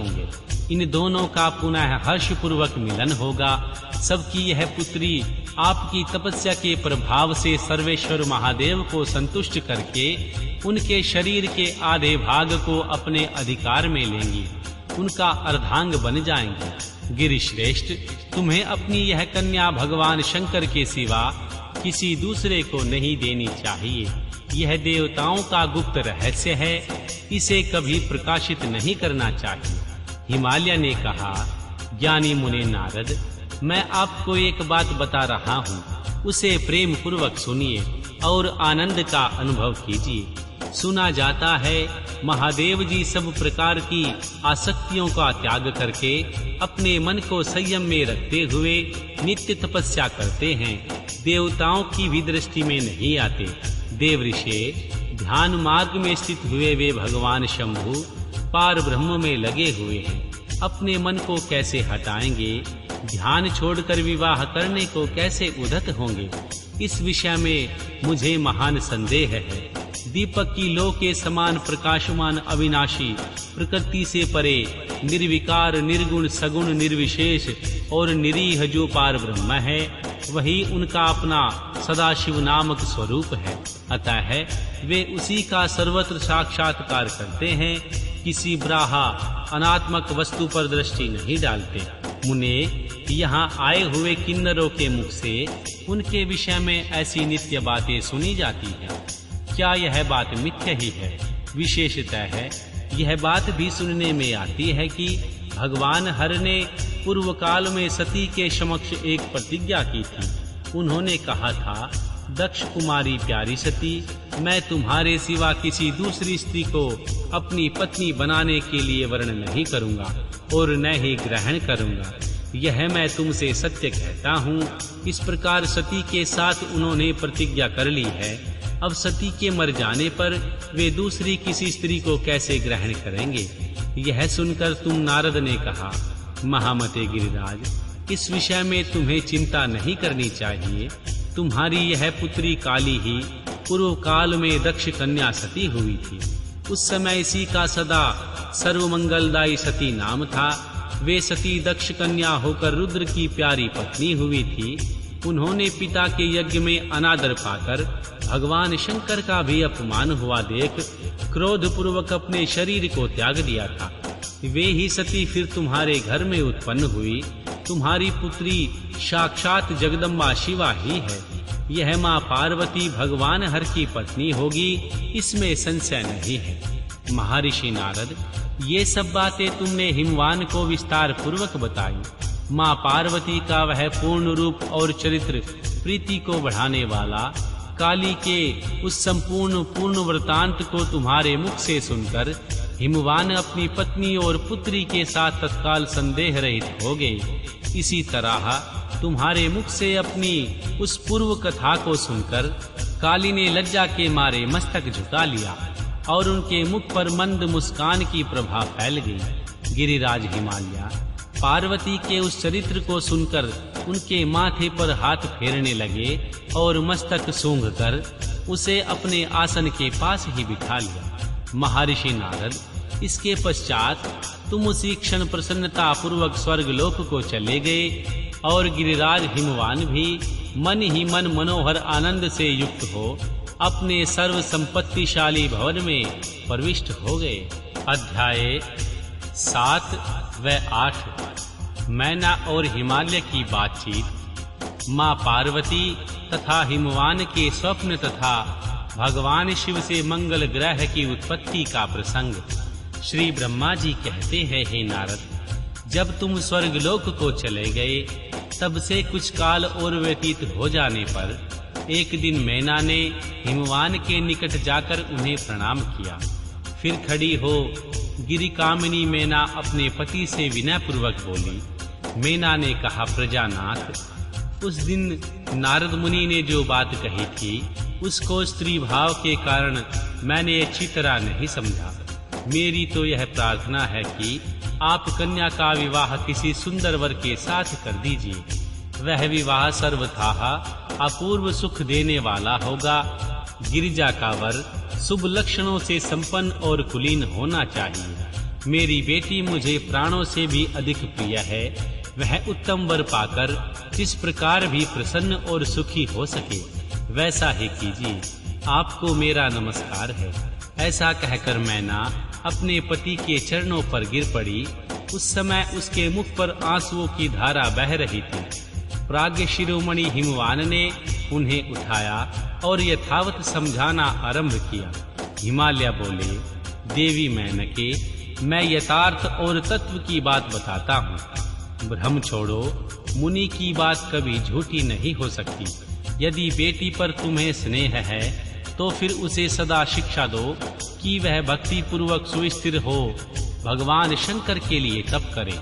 होंगे। इन दोनों का पुनः हर्षपूर्वक मिलन होगा। सबकी यह पुत्री आपकी तपस्या के प्रभाव से सर्वेश्वर महादेव को संतुष्ट करके उनके शरीर के आधे भाग को अपने अधिकार में लेंगी, उनका अर्धांग बन जाएंगे। गिरिश्रेष्ठ, तुम्हें अपनी यह कन्या भगवान शंकर के सिवा किसी दूसरे को नहीं देनी चाहिए। यह देवताओं का गुप्त रहस्य है, इसे कभी प्रकाशित नहीं करना चाहिए। हिमालय ने कहा, ज्ञानी मुने नारद, मैं आपको एक बात बता रहा हूँ, उसे प्रेम पूर्वक सुनिए और आनंद का अनुभव कीजिए। सुना जाता है महादेव जी सब प्रकार की आसक्तियों का त्याग करके अपने मन को संयम में रखते हुए नित्य तपस्या करते हैं। देवताओं की भी दृष्टि में नहीं आते। देव ऋषि ध्यान मार्ग में स्थित हुए वे भगवान शंभु पार ब्रह्म में लगे हुए हैं। अपने मन को कैसे हटाएंगे, ध्यान छोड़कर विवाह करने को कैसे उद्यत होंगे, इस विषय में मुझे महान संदेह है। दीपक की लौ के समान प्रकाशमान अविनाशी, प्रकृति से परे, निर्विकार, निर्गुण, सगुण, निर्विशेष और निरीह जो पार ब्रह्म है, वही उनका अपना सदाशिव नामक स्वरूप है। अतः वे उसी का सर्वत्र साक्षात्कार करते हैं, किसी ब्राहा अनात्मक वस्तु पर दृष्टि नहीं डालते। मुने, यहाँ आए हुए किन्नरों के मुख से उनके विषय में ऐसी नित्य बातें सुनी जाती हैं। क्या यह बात मिथ्या ही है? विशेषतः है यह बात भी सुनने में आती है कि भगवान हर ने पूर्व काल में सती के समक्ष एक प्रतिज्ञा की थी। उन्होंने कहा था, दक्ष कुमारी प्यारी सती, मैं तुम्हारे सिवा किसी दूसरी स्त्री को अपनी पत्नी बनाने के लिए वर्ण नहीं करूंगा और न ही ग्रहण करूंगा। यह मैं तुमसे सत्य कहता हूँ। इस प्रकार सती के साथ उन्होंने प्रतिज्ञा कर ली है। अब सती के मर जाने पर वे दूसरी किसी स्त्री को कैसे ग्रहण करेंगे? यह सुनकर तुम नारद ने कहा, महामते गिरिराज, इस विषय में तुम्हें चिंता नहीं करनी चाहिए। तुम्हारी यह पुत्री काली ही पूर्व काल में दक्ष कन्या सती हुई थी। उस समय इसी का सदा सर्वमंगलदायी सती नाम था। वे सती दक्ष कन्या होकर रुद्र की प्यारी पत्नी हुई थी। उन्होंने पिता के यज्ञ में अनादर पाकर भगवान शंकर का भी अपमान हुआ देख क्रोध पूर्वक अपने शरीर को त्याग दिया था। वे ही सती फिर तुम्हारे घर में उत्पन्न हुई। तुम्हारी पुत्री साक्षात जगदम्बा शिवा ही है। यह माँ पार्वती भगवान हर की पत्नी होगी, इसमें संशय नहीं है। महर्षि नारद, ये सब बातें तुमने हिमवान को विस्तार पूर्वक बताई। माँ पार्वती का वह पूर्ण रूप और चरित्र प्रीति को बढ़ाने वाला काली के उस पूर्ण वृतांत को तुम्हारे मुख से सुनकर हिमवान अपनी पत्नी और पुत्री के साथ तत्काल संदेह रहित हो गए। इसी तरह तुम्हारे मुख से अपनी उस पूर्व कथा को सुनकर काली ने लज्जा के मारे मस्तक झुका लिया और उनके मुख पर मंद मुस्कान की प्रभा फैल गई। गिरिराज हिमालय पार्वती के उस चरित्र को सुनकर उनके माथे पर हाथ फेरने लगे और मस्तक सूंघकर उसे अपने आसन के पास ही बिठा लिया। महर्षि नारद, इसके पश्चात तुम उसी क्षण प्रसन्नता पूर्वक स्वर्गलोक को चले गए और गिरिराज हिमवान भी मन ही मन मनोहर आनंद से युक्त हो अपने सर्व संपत्तिशाली भवन में प्रविष्ट हो गए। अध्याय 7 व 8 मैना और हिमालय की बातचीत। माँ पार्वती तथा हिमवान के स्वप्न तथा भगवान शिव से मंगल ग्रह की उत्पत्ति का प्रसंग। श्री ब्रह्मा जी कहते हैं, हे नारद, जब तुम स्वर्गलोक को चले गए तब से कुछ काल और व्यतीत हो जाने पर एक दिन मैना ने हिमवान के निकट जाकर उन्हें प्रणाम किया। फिर खड़ी हो गिरिकामिनी मैना अपने पति से विनय पूर्वक बोली। मैना ने कहा, प्रजानाथ, उस दिन नारद मुनि ने जो बात कही थी उसको स्त्री भाव के कारण मैंने अच्छी तरह नहीं समझा। मेरी तो यह प्रार्थना है कि आप कन्या का विवाह किसी सुंदर वर के साथ कर दीजिए। वह विवाह सर्वथा अपूर्व सुख देने वाला होगा। गिरिजा का वर शुभ लक्षणों से संपन्न और कुलीन होना चाहिए। मेरी बेटी मुझे प्राणों से भी अधिक प्रिय है। वह उत्तम वर पाकर जिस प्रकार भी प्रसन्न और सुखी हो सके वैसा ही कीजिए। आपको मेरा नमस्कार है। ऐसा कहकर मैना अपने पति के चरणों पर गिर पड़ी। उस समय उसके मुख पर आंसुओं की धारा बह रही थी। प्राज्ञ शिरोमणि हिमवान ने उन्हें उठाया और यथावत समझाना आरंभ किया। हिमालय बोले, देवी मेनके, मैं यथार्थ और तत्व की बात बताता हूँ। भ्रम छोड़ो, मुनि की बात कभी झूठी नहीं हो सकती। यदि बेटी पर तुम्हें स्नेह है तो फिर उसे सदा शिक्षा दो कि वह भक्ति पूर्वक सुस्थिर हो भगवान शंकर के लिए तप करे।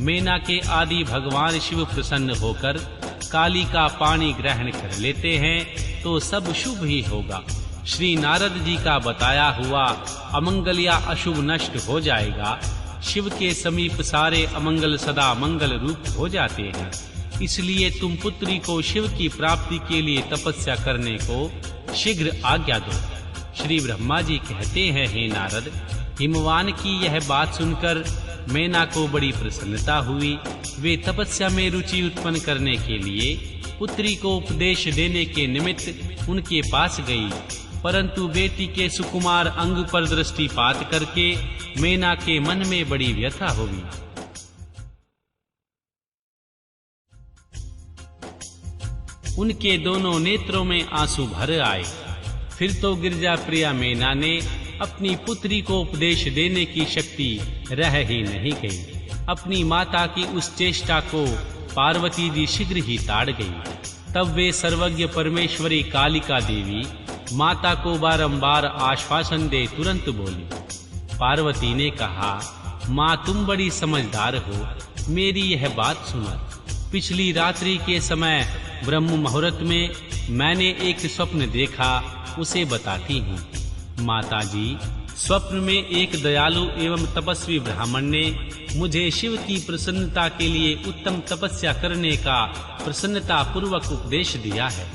मेना के आदि भगवान शिव प्रसन्न होकर काली का पानी ग्रहण कर लेते हैं तो सब शुभ ही होगा। श्री नारद जी का बताया हुआ अमंगल या अशुभ नष्ट हो जाएगा। शिव के समीप सारे अमंगल सदा मंगल रूप हो जाते हैं। इसलिए तुम पुत्री को शिव की प्राप्ति के लिए तपस्या करने को शीघ्र आज्ञा दो। श्री ब्रह्मा जी कहते हैं, हे नारद, हिमवान की यह बात सुनकर मेना को बड़ी प्रसन्नता हुई। वे तपस्या में रुचि उत्पन्न करने के लिए पुत्री को उपदेश देने के निमित्त उनके पास गई, परंतु बेटी के सुकुमार अंग पर दृष्टिपात करके मेना के मन में बड़ी व्यथा हुई। उनके दोनों नेत्रों में आंसू भर आए। फिर तो गिरजा प्रिया मेना ने अपनी पुत्री को उपदेश देने की शक्ति रह ही नहीं गई। अपनी माता की उस चेष्टा को पार्वती जी शीघ्र ही ताड़ गई। तब वे सर्वज्ञ परमेश्वरी कालिका देवी माता को बारंबार आश्वासन दे तुरंत बोली। पार्वती ने कहा, माँ तुम बड़ी समझदार हो, मेरी यह बात सुनो। पिछली रात्रि के समय ब्रह्म मुहूर्त में मैंने एक स्वप्न देखा, उसे बताती हूँ। माता जी, स्वप्न में एक दयालु एवं तपस्वी ब्राह्मण ने मुझे शिव की प्रसन्नता के लिए उत्तम तपस्या करने का प्रसन्नता पूर्वक उपदेश दिया है।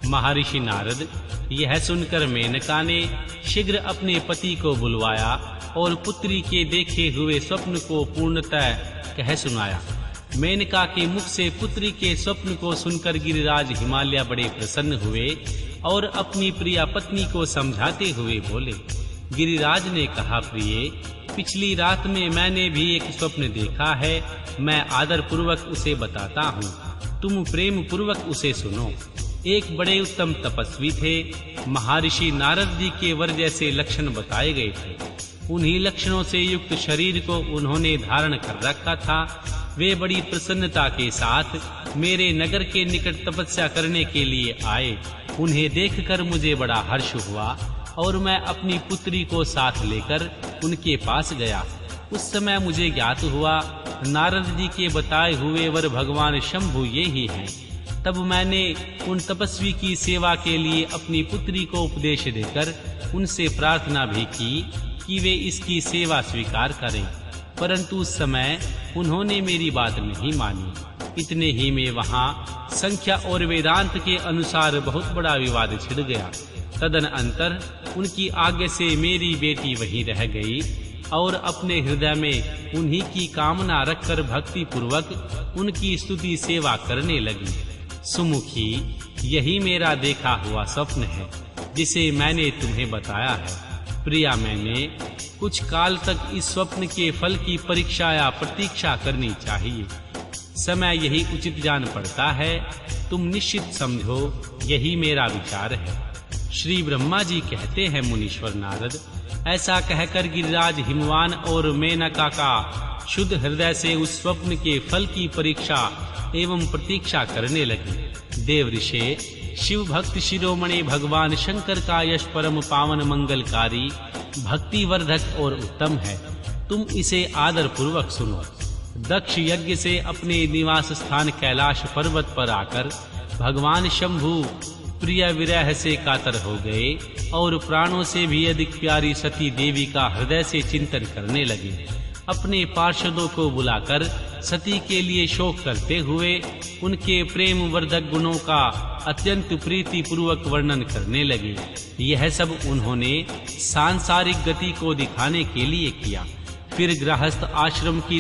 महर्षि नारद यह सुनकर मेनका ने शीघ्र अपने पति को बुलवाया और पुत्री के देखे हुए स्वप्न को पूर्णतः कह सुनाया। मेनका के मुख से पुत्री के स्वप्न को सुनकर गिरिराज हिमालय बड़े प्रसन्न हुए और अपनी प्रिय पत्नी को समझाते हुए बोले। गिरिराज ने कहा, प्रिय, पिछली रात में मैंने भी एक स्वप्न देखा है। मैं आदर पूर्वक उसे बताता हूँ, तुम प्रेम पूर्वक उसे सुनो। एक बड़े उत्तम तपस्वी थे। महर्षि नारद जी के वर जैसे लक्षण बताए गए थे। उन्हीं लक्षणों से युक्त शरीर को उन्होंने धारण कर रखा था। वे बड़ी प्रसन्नता के साथ मेरे नगर के निकट तपस्या करने के लिए आए। उन्हें देखकर मुझे बड़ा हर्ष हुआ और मैं अपनी पुत्री को साथ लेकर उनके पास गया। उस समय मुझे ज्ञात हुआ नारद जी के बताए हुए वर भगवान शंभु ये ही हैं। तब मैंने उन तपस्वी की सेवा के लिए अपनी पुत्री को उपदेश देकर उनसे प्रार्थना भी की कि वे इसकी सेवा स्वीकार करें, परंतु उस समय उन्होंने मेरी बात नहीं मानी। इतने ही में वहां संख्या और वेदांत के अनुसार बहुत बड़ा विवाद छिड़ गया। तदनंतर उनकी आज्ञा से मेरी बेटी वहीं रह गई और अपने हृदय में उन्हीं की कामना रखकर भक्ति पूर्वक उनकी स्तुति सेवा करने लगी। सुमुखी, यही मेरा देखा हुआ स्वप्न है जिसे मैंने तुम्हें बताया है। प्रिया, मैंने कुछ काल तक इस स्वप्न के फल की परीक्षा या प्रतीक्षा करनी चाहिए। समय यही उचित जान पड़ता है। तुम निश्चित समझो, यही मेरा विचार है। श्री ब्रह्मा जी कहते हैं, मुनीश्वर नारद, ऐसा कहकर गिरिराज हिमवान और मेनका का शुद्ध हृदय से उस स्वप्न के फल की परीक्षा एवं प्रतीक्षा करने लगे। देव ऋषि, शिव भक्त शिरोमणि भगवान शंकर का यश परम पावन मंगलकारी, भक्ति वर्धक और उत्तम है। तुम इसे आदर पूर्वक सुनो। दक्ष यज्ञ से अपने निवास स्थान कैलाश पर्वत पर आकर भगवान शंभु प्रिय विरह से कातर हो गए और प्राणों से भी अधिक प्यारी सती देवी का हृदय से चिंतन करने लगे। अपने पार्षदों को बुलाकर सती के लिए शोक करते हुए उनके प्रेम वर्धक गुणों का अत्यंत प्रीति पूर्वक वर्णन करने लगे। यह सब उन्होंने सांसारिक गति को दिखाने के लिए किया। फिर गृहस्थ आश्रम की